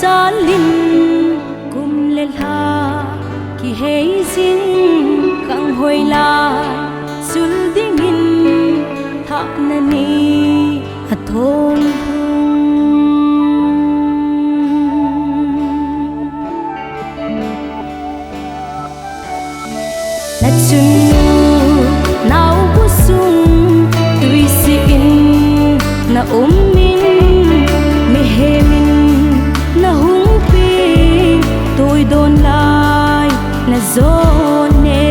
salin kum lelha ki heizin kang hoila sul dingin thak nani athong na chunu nau busung tuisin na ummin mehemin na hungping tôi don lai na zone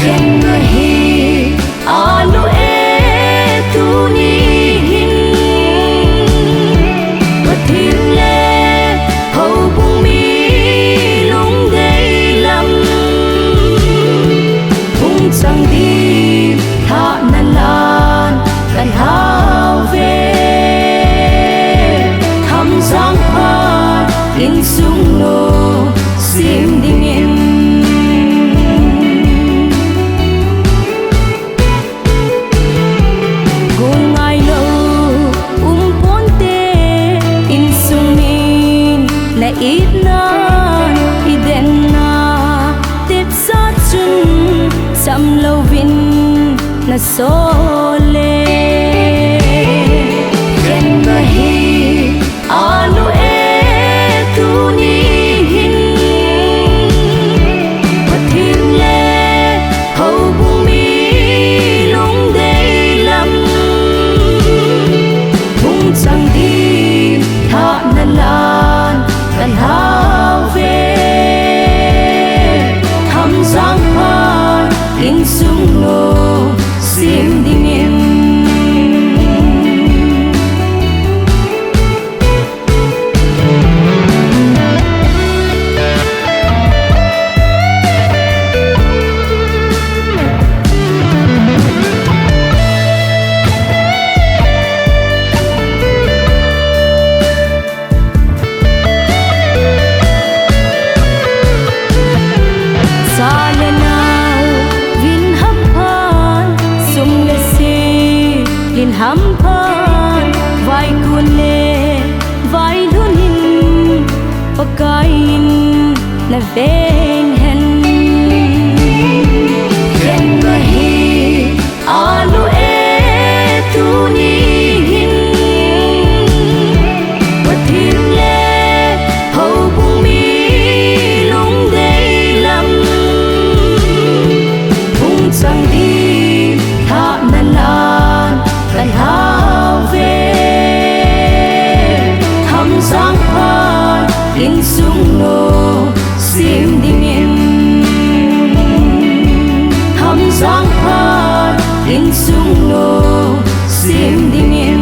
khen hi alu e tu ni hin patin le hầu bung mi lung dây lắm bung sang đi tha na lan kan hao về thăm giang hoa in sung nô sim ding in Gamngai lo ponte in sung min na it na iden na tep sa chun sam lo vin na sole ken hi alu e tu ni hin patin le hầu bung mi lung dây lắm bung sang đi tha na lan kan hao về thăm giang hoa in sung nô sim ding in hăm phan vai kule vai lunin pakain na ven hen ken hi alu e tu ni hin patin le hầu bung mi lung dây lắm bung sang đi tha na lan kan hao về thăm giang hoa in sung nô sim ding in thăm giang hoa in sung nô sim ding in